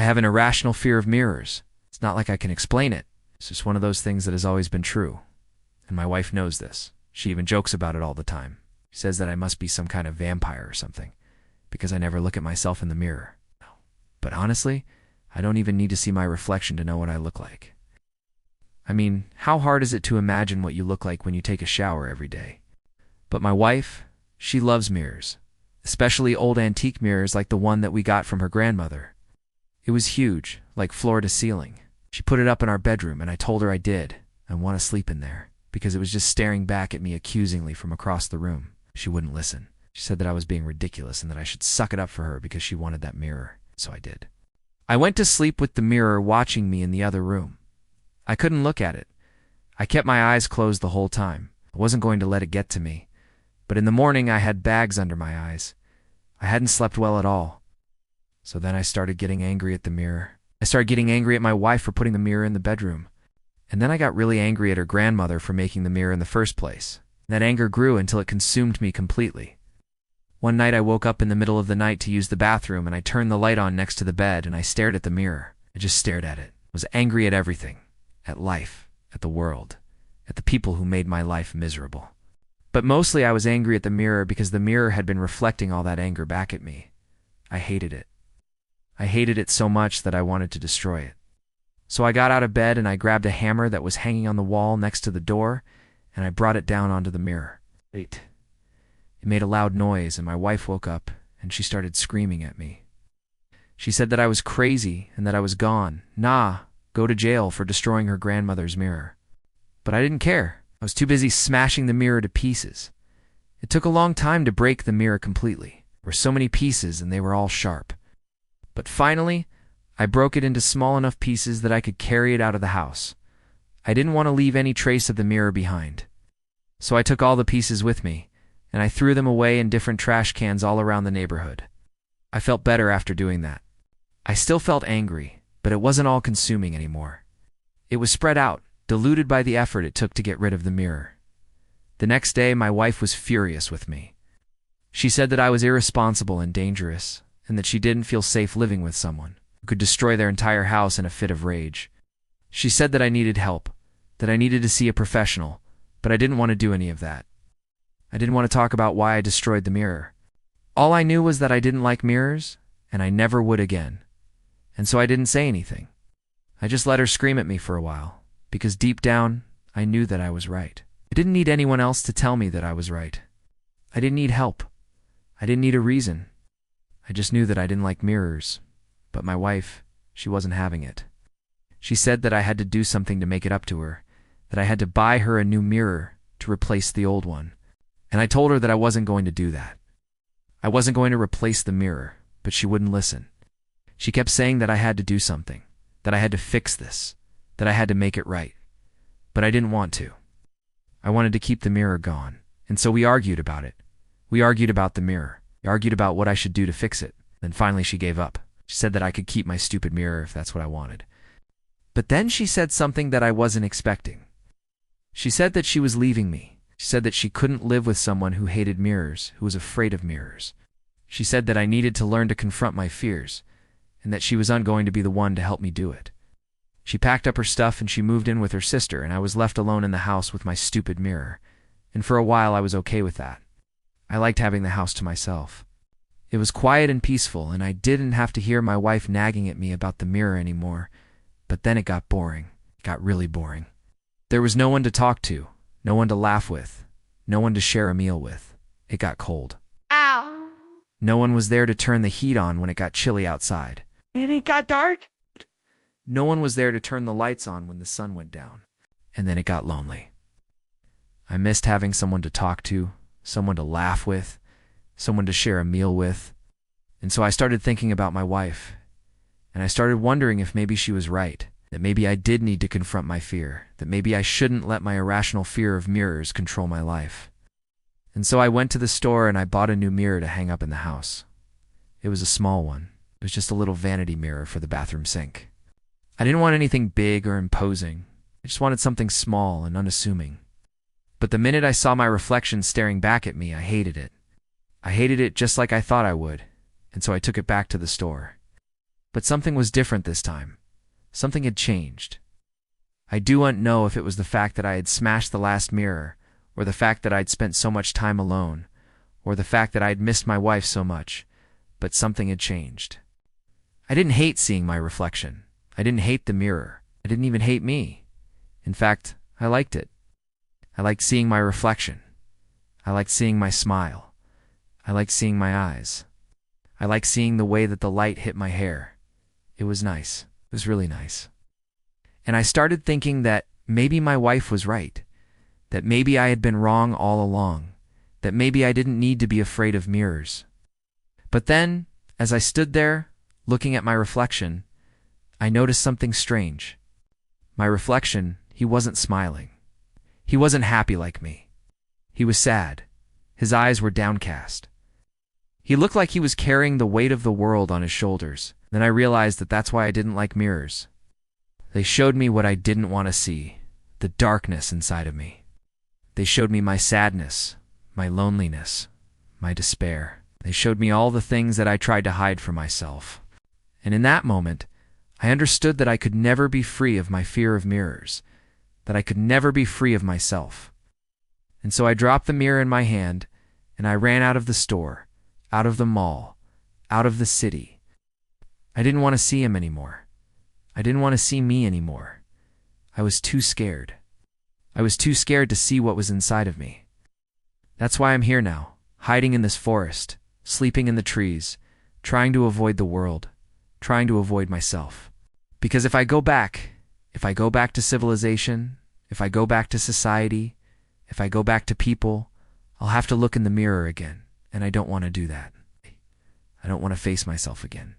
have an irrational fear of mirrors. It's not like I can explain it. It's just one of those things that has always been true. And my wife knows this. She even jokes about it all the time. She says that I must be some kind of vampire or something, because I never look at myself in the mirror. But honestly, I don't even need to see my reflection to know what I look like. I mean, how hard is it to imagine what you look like when you take a shower every day? But my wife, she loves mirrors, especially old antique mirrors like the one that we got from her grandmother. It was huge, like floor to ceiling. She put it up in our bedroom, and I told her I want to sleep in there, because it was just staring back at me accusingly from across the room. She wouldn't listen. She said that I was being ridiculous and that I should suck it up for her because she wanted that mirror. So I did. I went to sleep with the mirror watching me in the other room. I couldn't look at it. I kept my eyes closed the whole time. I wasn't going to let it get to me. But in the morning I had bags under my eyes. I hadn't slept well at all. So then I started getting angry at the mirror. I started getting angry at my wife for putting the mirror in the bedroom. And then I got really angry at her grandmother for making the mirror in the first place. That anger grew until it consumed me completely. One night I woke up in the middle of the night to use the bathroom, and I turned the light on next to the bed and I stared at the mirror. I just stared at it. I was angry at everything. At life. At the world. At the people who made my life miserable. But mostly I was angry at the mirror because the mirror had been reflecting all that anger back at me. I hated it. I hated it so much that I wanted to destroy it. So I got out of bed and I grabbed a hammer that was hanging on the wall next to the door, and I brought it down onto the mirror. It made a loud noise, and my wife woke up, and she started screaming at me. She said that I was crazy and that I was gone. Go to jail for destroying her grandmother's mirror. But I didn't care. I was too busy smashing the mirror to pieces. It took a long time to break the mirror completely. There were so many pieces, and they were all sharp. But finally, I broke it into small enough pieces that I could carry it out of the house. I didn't want to leave any trace of the mirror behind. So I took all the pieces with me, and I threw them away in different trash cans all around the neighborhood. I felt better after doing that. I still felt angry, but it wasn't all consuming anymore. It was spread out, diluted by the effort it took to get rid of the mirror. The next day, my wife was furious with me. She said that I was irresponsible and dangerous, and that she didn't feel safe living with someone who could destroy their entire house in a fit of rage. She said that I needed help, that I needed to see a professional, but I didn't want to do any of that. I didn't want to talk about why I destroyed the mirror. All I knew was that I didn't like mirrors, and I never would again. And so I didn't say anything. I just let her scream at me for a while, because deep down, I knew that I was right. I didn't need anyone else to tell me that I was right. I didn't need help. I didn't need a reason. I just knew that I didn't like mirrors. But my wife, she wasn't having it. She said that I had to do something to make it up to her, that I had to buy her a new mirror to replace the old one. And I told her that I wasn't going to do that. I wasn't going to replace the mirror, but she wouldn't listen. She kept saying that I had to do something, that I had to fix this, that I had to make it right. But I didn't want to. I wanted to keep the mirror gone, and so we argued about it. We argued about the mirror. We argued about what I should do to fix it. Then finally she gave up. She said that I could keep my stupid mirror if that's what I wanted. But then she said something that I wasn't expecting. She said that she was leaving me. She said that she couldn't live with someone who hated mirrors, who was afraid of mirrors. She said that I needed to learn to confront my fears, and that she was going to be the one to help me do it. She packed up her stuff and she moved in with her sister, and I was left alone in the house with my stupid mirror. And for a while I was okay with that. I liked having the house to myself. It was quiet and peaceful, and I didn't have to hear my wife nagging at me about the mirror anymore. But then it got boring. It got really boring. There was no one to talk to, no one to laugh with, no one to share a meal with. It got cold. Ow! No one was there to turn the heat on when it got chilly outside. And it got dark? No one was there to turn the lights on when the sun went down. And then it got lonely. I missed having someone to talk to, someone to laugh with, someone to share a meal with. And so I started thinking about my wife. And I started wondering if maybe she was right, that maybe I did need to confront my fear, that maybe I shouldn't let my irrational fear of mirrors control my life. And so I went to the store and I bought a new mirror to hang up in the house. It was a small one. It was just a little vanity mirror for the bathroom sink. I didn't want anything big or imposing. I just wanted something small and unassuming. But the minute I saw my reflection staring back at me, I hated it. I hated it just like I thought I would, and so I took it back to the store. But something was different this time. Something had changed. I don't know if it was the fact that I had smashed the last mirror, or the fact that I'd spent so much time alone, or the fact that I'd missed my wife so much, but something had changed. I didn't hate seeing my reflection. I didn't hate the mirror. I didn't even hate me. In fact, I liked it. I liked seeing my reflection. I liked seeing my smile. I liked seeing my eyes. I liked seeing the way that the light hit my hair. It was nice. It was really nice. And I started thinking that maybe my wife was right, that maybe I had been wrong all along, that maybe I didn't need to be afraid of mirrors. But then, as I stood there, looking at my reflection, I noticed something strange. My reflection, he wasn't smiling. He wasn't happy like me. He was sad. His eyes were downcast. He looked like he was carrying the weight of the world on his shoulders. Then I realized that that's why I didn't like mirrors. They showed me what I didn't want to see, the darkness inside of me. They showed me my sadness, my loneliness, my despair. They showed me all the things that I tried to hide from myself. And in that moment, I understood that I could never be free of my fear of mirrors, that I could never be free of myself. And so I dropped the mirror in my hand, and I ran out of the store, out of the mall, out of the city. I didn't want to see him anymore. I didn't want to see me anymore. I was too scared. I was too scared to see what was inside of me. That's why I'm here now, hiding in this forest, sleeping in the trees, trying to avoid the world, trying to avoid myself. Because if I go back to civilization, if I go back to society, if I go back to people, I'll have to look in the mirror again, and I don't want to do that. I don't want to face myself again.